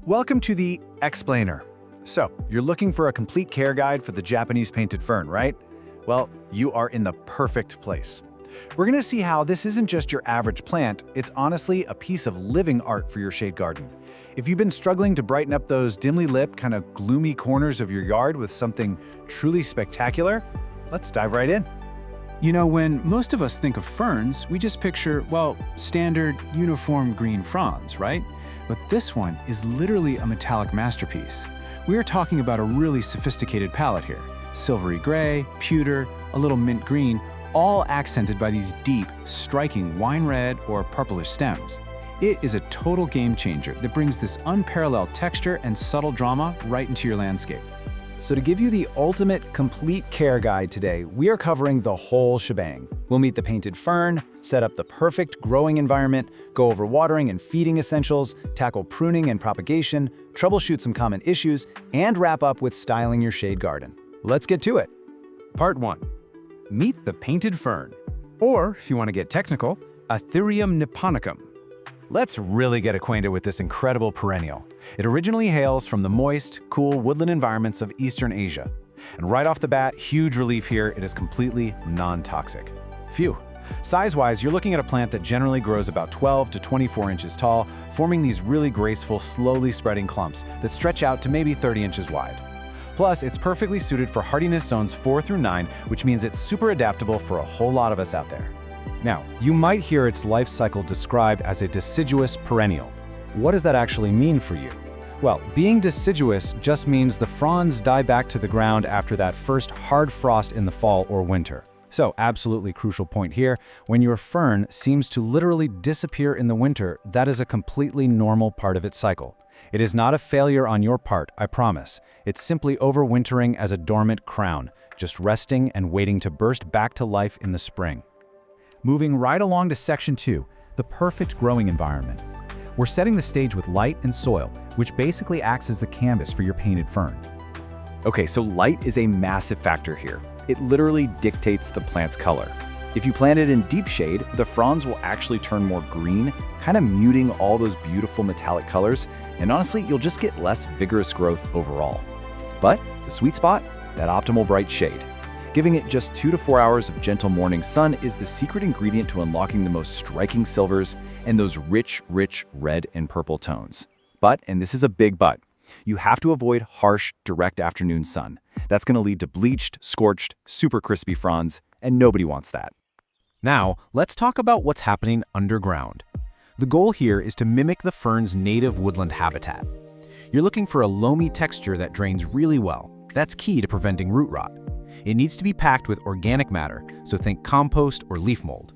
Welcome to the Explainer. So, you're looking for a complete care guide for the Japanese painted fern, right? Well, you are in the perfect place. We're going to see how this isn't just your average plant, it's honestly a piece of living art for your shade garden. If you've been struggling to brighten up those dimly lit, kind of gloomy corners of your yard with something truly spectacular, let's dive right in. You know, when most of us think of ferns, we just picture, well, standard, uniform green fronds, right? But this one is literally a metallic masterpiece. We are talking about a really sophisticated palette here. Silvery-grey, pewter, a little mint green, all accented by these deep, striking wine red or purplish stems. It is a total game changer that brings this unparalleled texture and subtle drama right into your landscape. So to give you the ultimate complete care guide today, we are covering the whole shebang. We'll meet the painted fern, set up the perfect growing environment, go over watering and feeding essentials, tackle pruning and propagation, troubleshoot some common issues, and wrap up with styling your shade garden. Let's get to it. Part 1. Meet the painted fern. Or, if you want to get technical, Athyrium niponicum. Let's really get acquainted with this incredible perennial. It originally hails from the moist, cool woodland environments of Eastern Asia. And right off the bat, huge relief here, it is completely non-toxic. Phew. Size-wise, you're looking at a plant that generally grows about 12 to 24 inches tall, forming these really graceful, slowly spreading clumps that stretch out to maybe 30 inches wide. Plus, it's perfectly suited for hardiness zones 4 through 9, which means it's super adaptable for a whole lot of us out there. Now, you might hear its life cycle described as a deciduous perennial. What does that actually mean for you? Well, being deciduous just means the fronds die back to the ground after that first hard frost in the fall or winter. So, absolutely crucial point here, when your fern seems to literally disappear in the winter, that is a completely normal part of its cycle. It is not a failure on your part, I promise. It's simply overwintering as a dormant crown, just resting and waiting to burst back to life in the spring. Moving right along to Section 2, the perfect growing environment. We're setting the stage with light and soil, which basically acts as the canvas for your painted fern. Okay, so light is a massive factor here. It literally dictates the plant's color. If you plant it in deep shade, the fronds will actually turn more green, kind of muting all those beautiful metallic colors, and honestly, you'll just get less vigorous growth overall. But the sweet spot? That optimal bright shade. Giving it just 2 to 4 hours of gentle morning sun is the secret ingredient to unlocking the most striking silvers and those rich red and purple tones. But, and this is a big but, you have to avoid harsh, direct afternoon sun. That's going to lead to bleached, scorched, super crispy fronds, and nobody wants that. Now, let's talk about what's happening underground. The goal here is to mimic the fern's native woodland habitat. You're looking for a loamy texture that drains really well. That's key to preventing root rot. It needs to be packed with organic matter, so think compost or leaf mold.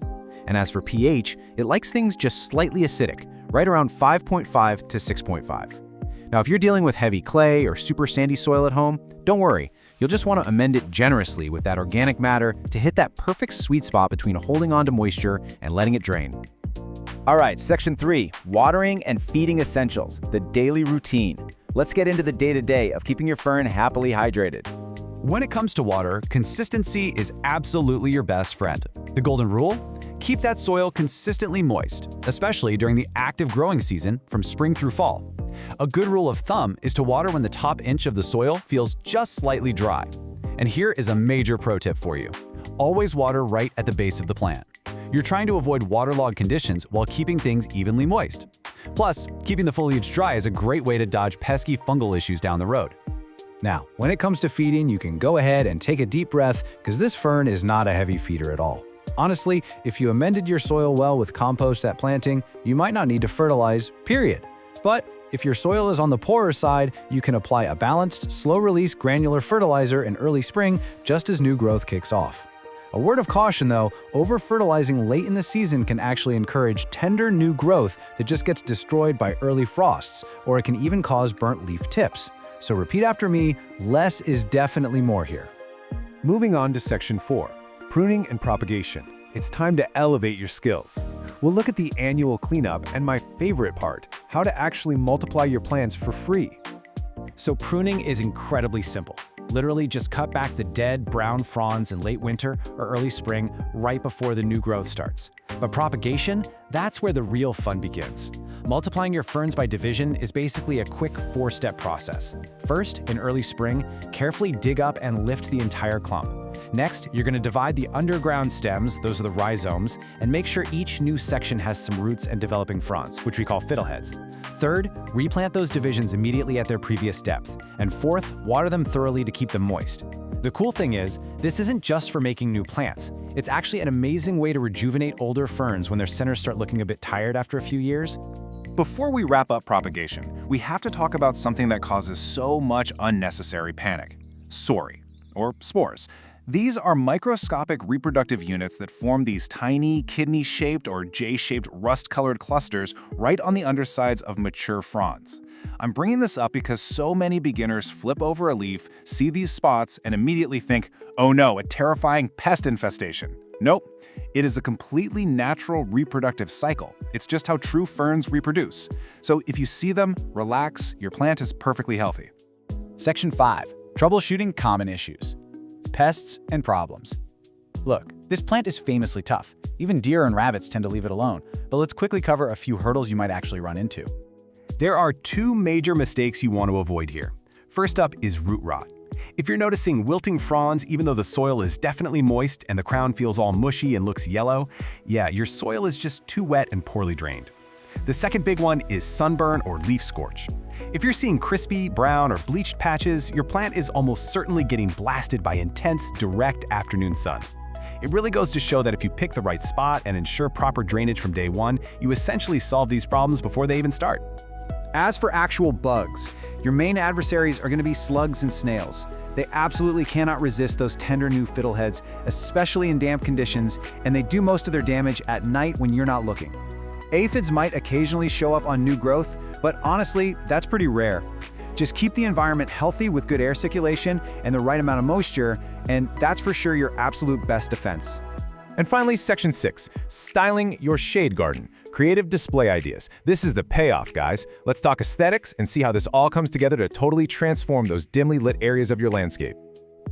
And as for pH, it likes things just slightly acidic, right around 5.5 to 6.5. Now, if you're dealing with heavy clay or super sandy soil at home, don't worry. You'll just want to amend it generously with that organic matter to hit that perfect sweet spot between holding on to moisture and letting it drain. All right, Section 3, watering and feeding essentials, the daily routine. Let's get into the day-to-day of keeping your fern happily hydrated. When it comes to water, consistency is absolutely your best friend. The golden rule? Keep that soil consistently moist, especially during the active growing season from spring through fall. A good rule of thumb is to water when the top inch of the soil feels just slightly dry. And here is a major pro tip for you. Always water right at the base of the plant. You're trying to avoid waterlogged conditions while keeping things evenly moist. Plus, keeping the foliage dry is a great way to dodge pesky fungal issues down the road. Now, when it comes to feeding, you can go ahead and take a deep breath because this fern is not a heavy feeder at all. Honestly, if you amended your soil well with compost at planting, you might not need to fertilize, period. But if your soil is on the poorer side, you can apply a balanced, slow-release granular fertilizer in early spring just as new growth kicks off. A word of caution though, over-fertilizing late in the season can actually encourage tender new growth that just gets destroyed by early frosts, or it can even cause burnt leaf tips. So repeat after me, less is definitely more here. Moving on to Section 4, pruning and propagation. It's time to elevate your skills. We'll look at the annual cleanup and my favorite part, how to actually multiply your plants for free. So pruning is incredibly simple. Literally just cut back the dead brown fronds in late winter or early spring right before the new growth starts. But propagation, that's where the real fun begins. Multiplying your ferns by division is basically a quick 4-step process. First, in early spring, carefully dig up and lift the entire clump. Next, you're going to divide the underground stems, those are the rhizomes, and make sure each new section has some roots and developing fronds, which we call fiddleheads. Third, replant those divisions immediately at their previous depth. And fourth, water them thoroughly to keep them moist. The cool thing is, this isn't just for making new plants. It's actually an amazing way to rejuvenate older ferns when their centers start looking a bit tired after a few years. Before we wrap up propagation, we have to talk about something that causes so much unnecessary panic: sori, or spores. These are microscopic reproductive units that form these tiny, kidney-shaped or J-shaped rust-colored clusters right on the undersides of mature fronds. I'm bringing this up because so many beginners flip over a leaf, see these spots, and immediately think, oh no, a terrifying pest infestation. Nope, it is a completely natural reproductive cycle. It's just how true ferns reproduce. So if you see them, relax, your plant is perfectly healthy. Section 5. Troubleshooting common issues. Pests and problems. Look, this plant is famously tough. Even deer and rabbits tend to leave it alone, but let's quickly cover a few hurdles you might actually run into. There are 2 major mistakes you want to avoid here. First up is root rot. If you're noticing wilting fronds even though the soil is definitely moist and the crown feels all mushy and looks yellow, yeah, your soil is just too wet and poorly drained. The second big one is sunburn or leaf scorch. If you're seeing crispy, brown, or bleached patches, your plant is almost certainly getting blasted by intense, direct afternoon sun. It really goes to show that if you pick the right spot and ensure proper drainage from day one, you essentially solve these problems before they even start. As for actual bugs, your main adversaries are going to be slugs and snails. They absolutely cannot resist those tender new fiddleheads, especially in damp conditions, and they do most of their damage at night when you're not looking. Aphids might occasionally show up on new growth, but honestly, that's pretty rare. Just keep the environment healthy with good air circulation and the right amount of moisture, and that's for sure your absolute best defense. And finally, Section 6, styling your shade garden. Creative display ideas. This is the payoff, guys. Let's talk aesthetics and see how this all comes together to totally transform those dimly lit areas of your landscape.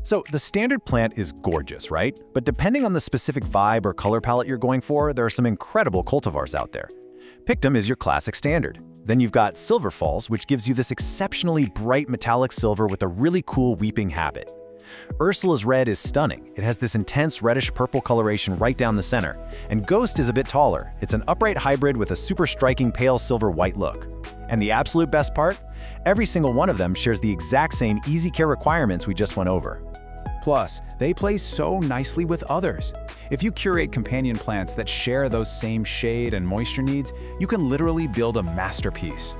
So the standard plant is gorgeous, right? But depending on the specific vibe or color palette you're going for, there are some incredible cultivars out there. Pictum is your classic standard. Then you've got Silver Falls, which gives you this exceptionally bright metallic silver with a really cool weeping habit. Ursula's red is stunning. It has this intense reddish-purple coloration right down the center. And Ghost is a bit taller. It's an upright hybrid with a super striking pale silver-white look. And the absolute best part? Every single one of them shares the exact same easy care requirements we just went over. Plus, they play so nicely with others. If you curate companion plants that share those same shade and moisture needs, you can literally build a masterpiece.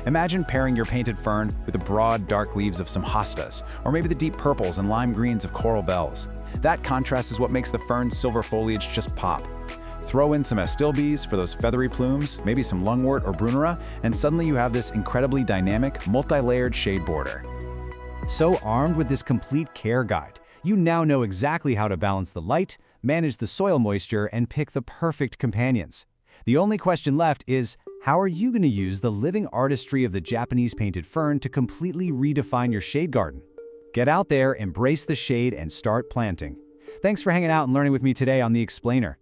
Imagine pairing your painted fern with the broad, dark leaves of some hostas, or maybe the deep purples and lime greens of coral bells. That contrast is what makes the fern's silver foliage just pop. Throw in some astilbes for those feathery plumes, maybe some lungwort or brunera, and suddenly you have this incredibly dynamic, multi-layered shade border. So armed with this complete care guide, you now know exactly how to balance the light, manage the soil moisture, and pick the perfect companions. The only question left is, how are you going to use the living artistry of the Japanese painted fern to completely redefine your shade garden? Get out there, embrace the shade, and start planting. Thanks for hanging out and learning with me today on The Explainer.